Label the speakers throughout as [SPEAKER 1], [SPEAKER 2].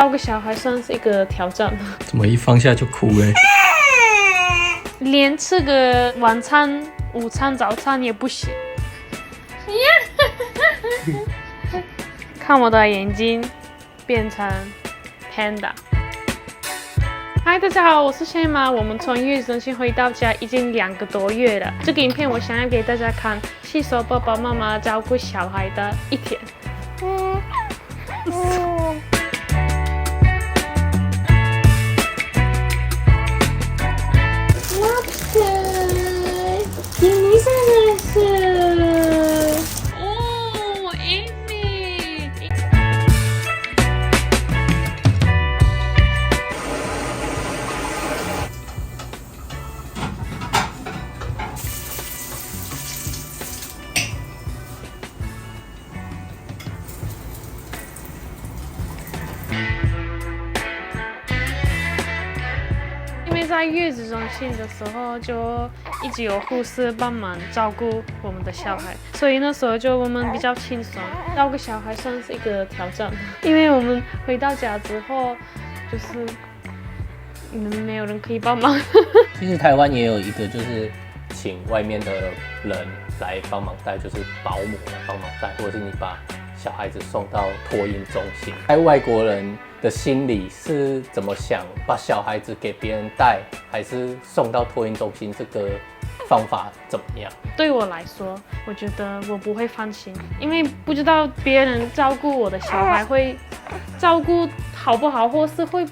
[SPEAKER 1] 照顾小孩算是一个挑战，
[SPEAKER 2] 怎么一放下就哭嘞？
[SPEAKER 1] 连吃个晚餐、午餐、早餐也不行。看我的眼睛变成 panda。嗨，大家好，我是谢妈。我们从月子中心回到家已经2个多月了。这个影片我想要给大家看，细说爸爸妈妈照顾小孩的一天。你上来是哦，Amy。因为在月子中心的时候，就一直有护士帮忙照顾我们的小孩，所以那时候就我们比较轻松。照顾小孩算是一个挑战，因为我们回到家之后，就是没有人可以帮忙。
[SPEAKER 3] 其实台湾也有一个，就是请外面的人来帮忙带，就是保姆来帮忙带，或者是你把小孩子送到托婴中心。在外国人的心里是怎么想？把小孩子给别人带，还是送到托婴中心？这个方法怎么样？
[SPEAKER 1] 对我来说，我觉得我不会放心，因为不知道别人照顾我的小孩会照顾好不好，或是会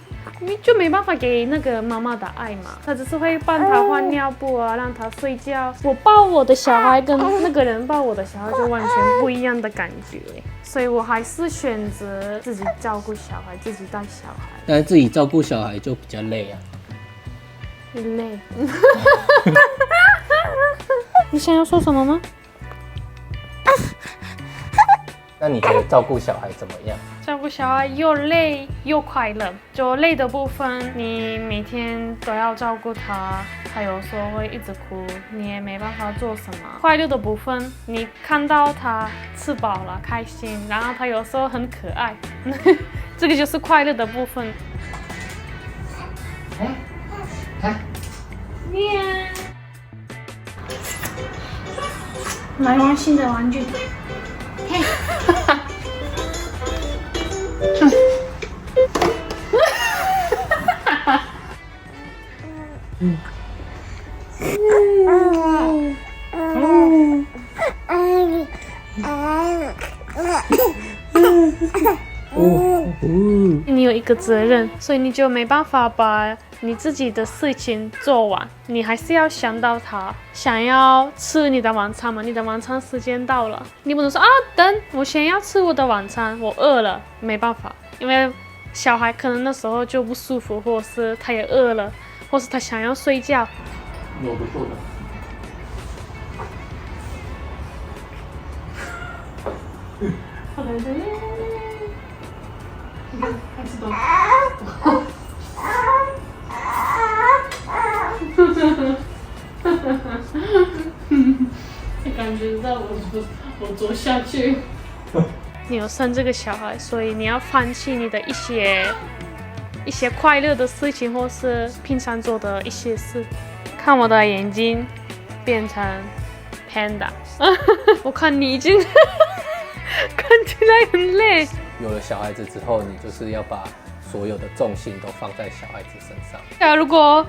[SPEAKER 1] 就没办法给那个妈妈的爱嘛。他只是会帮他换尿布啊，让他睡觉。我抱我的小孩跟那个人抱我的小孩就完全不一样的感觉，所以我还是选择自己照顾小孩，自己带小孩。
[SPEAKER 3] 但是自己照顾小孩就比较累啊。
[SPEAKER 1] 累。你想要说什么吗？
[SPEAKER 3] 那你觉得照顾小孩怎么样？
[SPEAKER 1] 照顾小孩又累又快乐。就累的部分，你每天都要照顾他，他有时候会一直哭，你也没办法做什么。快乐的部分，你看到他吃饱了，开心，然后他有时候很可爱，这个就是快乐的部分。来玩新的玩具。嘿。你有一个责任，所以你就没办法把你自己的事情做完，你还是要想到他想要吃你的晚餐嘛，你的晚餐时间到了，你不能说啊，等我先要吃我的晚餐，我饿了，没办法，因为小孩可能那时候就不舒服，或是他也饿了，或是他想要睡觉。
[SPEAKER 3] 我不做的。
[SPEAKER 1] 开始动。感觉到我做下去。你有生这个小孩，所以你要放弃你的一些快乐的事情，或是平常做的一些事。看我的眼睛变成 panda。我看你已经看起来很累。
[SPEAKER 3] 有了小孩子之后，你就是要把所有的重心都放在小孩子身上。
[SPEAKER 1] 对啊，如果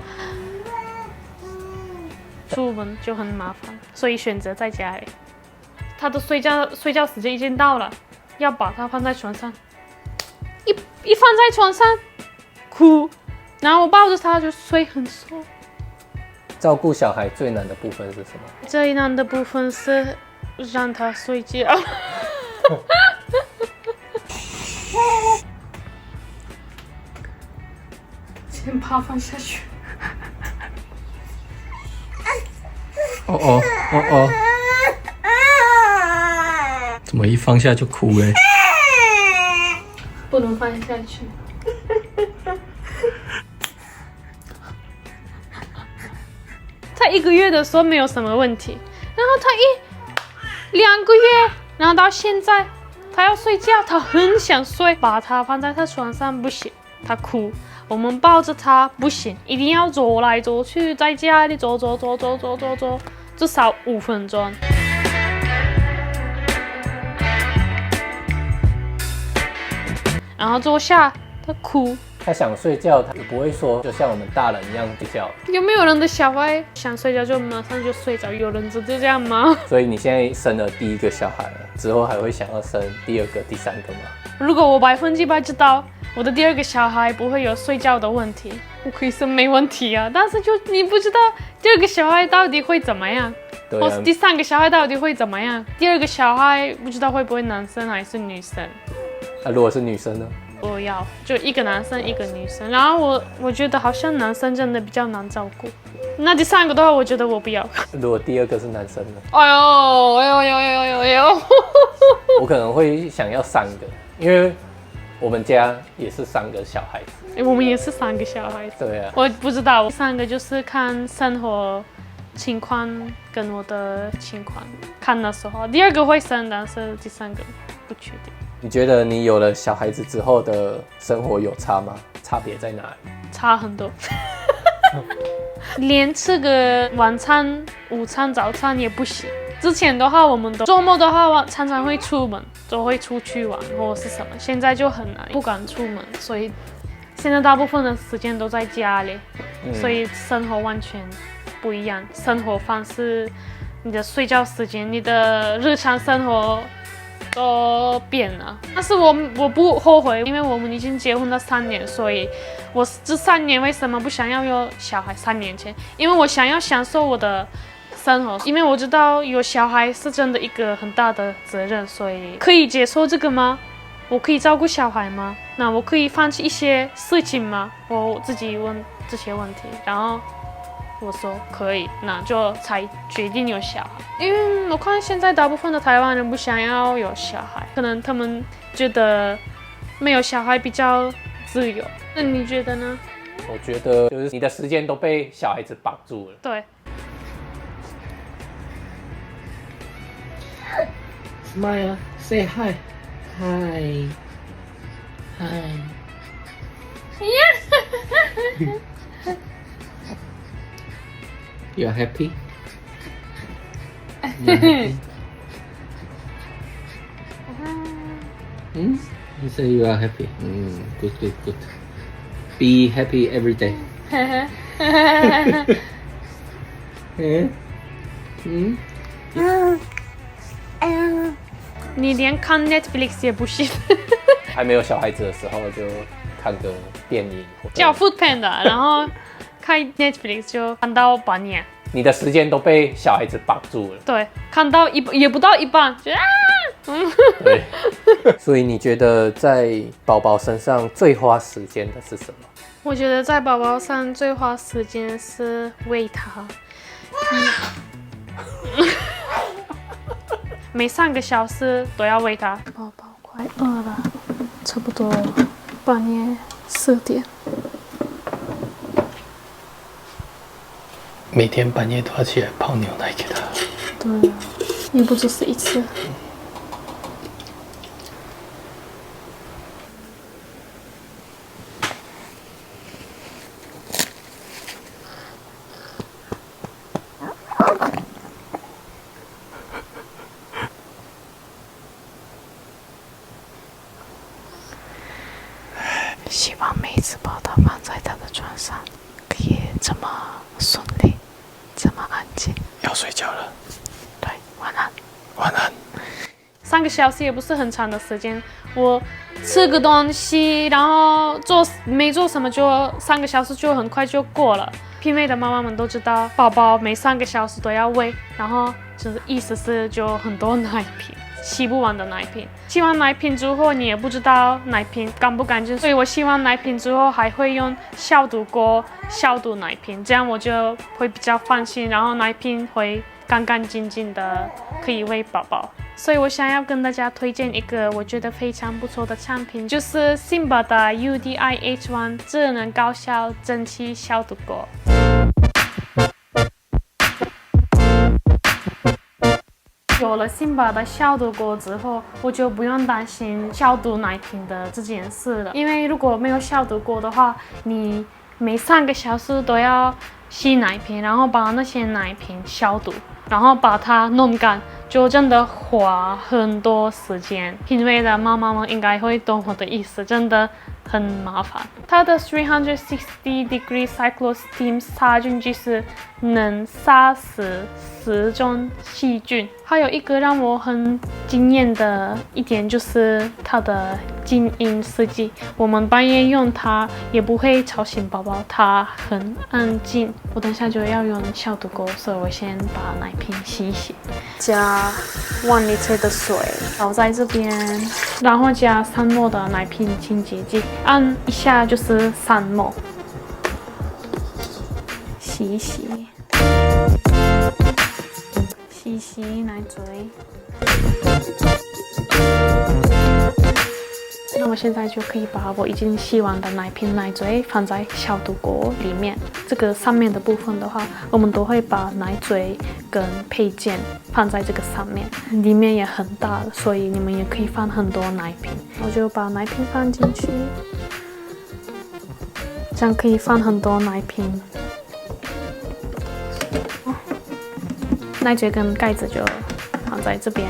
[SPEAKER 1] 出门就很麻烦，所以选择在家里。他的睡觉时间已经到了，要把他放在床上，一放在床上哭，然后我抱着他就睡很熟。
[SPEAKER 3] 照顾小孩最难的部分是什么？
[SPEAKER 1] 最难的部分是让他睡觉。先把它放下去。
[SPEAKER 2] 哦，怎么一放下就哭嘞？
[SPEAKER 1] 不能放下去。他1个月的时候没有什么问题，然后他2个月，然后到现在，他他要睡觉，他很想睡，把他放在他床上不行，他哭。我们抱着他不行，一定要走来走去，在家里走，至少5分钟。然后坐下，他哭。
[SPEAKER 3] 他想睡觉，他也不会说就像我们大人一样睡觉。
[SPEAKER 1] 有没有人的小孩想睡觉就马上就睡着？有人就这样吗？
[SPEAKER 3] 所以你现在生了第1个小孩了，之后还会想要生第2个、第3个吗？
[SPEAKER 1] 如果我100%知道我的第2个小孩不会有睡觉的问题，我可以生没问题啊。但是就你不知道第2个小孩到底会怎么样，
[SPEAKER 3] 对啊，
[SPEAKER 1] 或是第3个小孩到底会怎么样？第2个小孩不知道会不会男生还是女生。
[SPEAKER 3] 那如果是女生呢？
[SPEAKER 1] 我要就1个男生1个女生，然后我觉得好像男生真的比较难照顾。那第3个的话，我觉得我不要。
[SPEAKER 3] 如果第2个是男生呢？
[SPEAKER 1] 哎呦！
[SPEAKER 3] 我可能会想要3个，因为我们家也是3个小孩子。
[SPEAKER 1] 我们也是3个小孩子。
[SPEAKER 3] 对啊，
[SPEAKER 1] 我不知道，3个就是看生活情况跟我的情况，看那时候。第2个会生，但是第3个不确定。
[SPEAKER 3] 你觉得你有了小孩子之后的生活有差吗？差别在哪里？
[SPEAKER 1] 差很多，连吃个晚餐、午餐、早餐也不行。之前的话，我们都周末的话常常会出门，都会出去玩或者是什么。现在就很难，不敢出门，所以现在大部分的时间都在家里，所以生活完全不一样。生活方式、你的睡觉时间、你的日常生活都变了。但是我不后悔，因为我们已经结婚了3年，所以我这3年为什么不想要有小孩？3年前，因为我想要享受我的生活，因为我知道有小孩是真的一个很大的责任，所以可以接受这个吗？我可以照顾小孩吗？那我可以放弃一些事情吗？我自己问这些问题，然后我说可以，那就才决定有小孩。因为我看现在大部分的台湾人不想要有小孩，可能他们觉得没有小孩比较自由。那你觉得呢？
[SPEAKER 3] 我觉得就是你的时间都被小孩子绑住了。
[SPEAKER 1] 对。
[SPEAKER 2] Smile, say hi. Hi. Hi. You are happy? You are happy? You say you are happy. Good. Be happy every day.
[SPEAKER 1] 你连看 Netflix 也不行。
[SPEAKER 3] 还没有小孩子的时候就看个电影，
[SPEAKER 1] 叫 Foodpanda， 然后看 Netflix 就看到半夜。
[SPEAKER 3] 你的时间都被小孩子绑住了。
[SPEAKER 1] 对，看到也不到一半，就
[SPEAKER 3] 对。所以你觉得在宝宝身上最花时间的是什么？
[SPEAKER 1] 我觉得在宝宝上最花时间是喂他。每3个小时都要喂他。宝宝快饿了，差不多半夜4点。
[SPEAKER 3] 每天半夜都要起来泡牛奶给他。
[SPEAKER 1] 对，也不只是一次。希望每次把它放在他的床上，可以这么顺利，这么安静。
[SPEAKER 3] 要睡觉了。
[SPEAKER 1] 对，晚安。
[SPEAKER 3] 晚安。
[SPEAKER 1] 3个小时也不是很长的时间，我吃个东西，然后没做什么就3个小时就很快就过了。媲美的妈妈们都知道，宝宝每3个小时都要喂，然后就是意思是就很多奶瓶。洗不完的奶瓶，洗完奶瓶之后你也不知道奶瓶干不干净，所以我洗完奶瓶之后还会用消毒锅消毒奶瓶，这样我就会比较放心，然后奶瓶会干干净净的，可以喂宝宝。所以我想要跟大家推荐一个我觉得非常不错的产品，就是 Simba 的 UDI-H1 智能高效蒸汽消毒锅。有了辛巴的消毒锅之后，我就不用担心消毒奶瓶的这件事了。因为如果没有消毒锅的话，你每3个小时都要洗奶瓶，然后把那些奶瓶消毒，然后把它弄干，就真的花很多时间。品味的妈妈们应该会懂我的意思，真的很麻烦。它的360 degree cyclo steam 杀菌机是能杀死10种细菌。还有一个让我很惊艳的一点就是它的静音设计，我们半夜用它也不会吵醒宝宝，它很安静。我等下就要用消毒锅，所以我先把奶瓶洗一洗，加1 litre 的水倒在这边，然后加3ml的奶瓶清洁剂，按一下就是3ml，洗一洗。洗洗奶嘴，那我现在就可以把我已经洗完的奶瓶奶嘴放在消毒锅里面。这个上面的部分的话，我们都会把奶嘴跟配件放在这个上面，里面也很大，所以你们也可以放很多奶瓶。我就把奶瓶放进去，这样可以放很多奶瓶。奶嘴跟盖子就放在这边，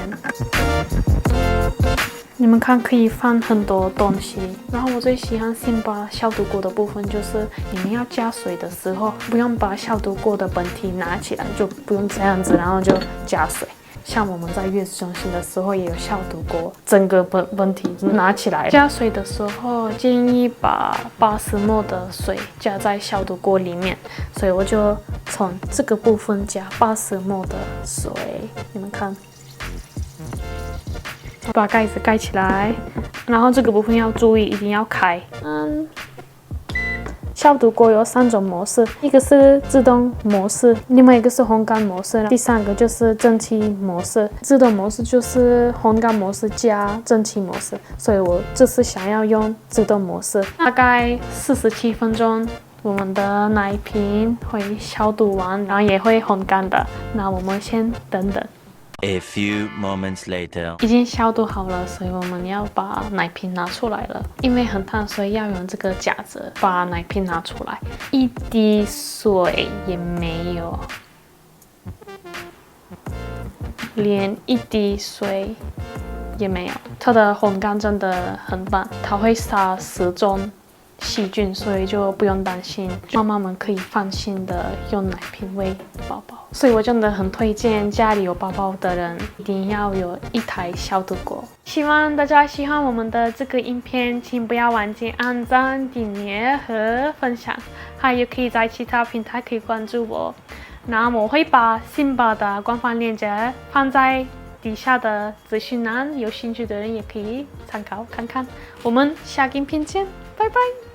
[SPEAKER 1] 你们看可以放很多东西。然后我最喜欢辛巴消毒锅的部分就是你们要加水的时候，不用把消毒锅的本体拿起来，就不用这样子，然后就加水。像我们在月子中心的时候也有消毒锅，整个本体拿起来。加水的时候建议把80 ml 的水加在消毒锅里面，所以我就从这个部分加80 ml 的水，你们看，把盖子盖起来，然后这个部分要注意，一定要开。消毒锅有3种模式，一个是自动模式，另外一个是烘干模式，第3个就是蒸汽模式。自动模式就是烘干模式加蒸汽模式，所以我这次想要用自动模式。大概47分钟，我们的奶瓶会消毒完，然后也会烘干的。那我们先等等。
[SPEAKER 4] A few moments later，
[SPEAKER 1] 已经消毒好了，所以我们要把奶瓶拿出来了。因为很烫，所以要用这个夹子把奶瓶拿出来。一滴水也没有，连一滴水也没有。它的烘干真的很棒，它会杀10种细菌，所以就不用担心，妈妈们可以放心的用奶瓶喂宝宝。所以我真的很推荐家里有宝宝的人一定要有一台消毒锅。希望大家喜欢我们的这个影片，请不要忘记按赞、订阅和分享，还有可以在其他平台可以关注我。那我会把辛巴的官方链接放在底下的资讯栏，有兴趣的人也可以参考看看。我们下个影片见，拜拜。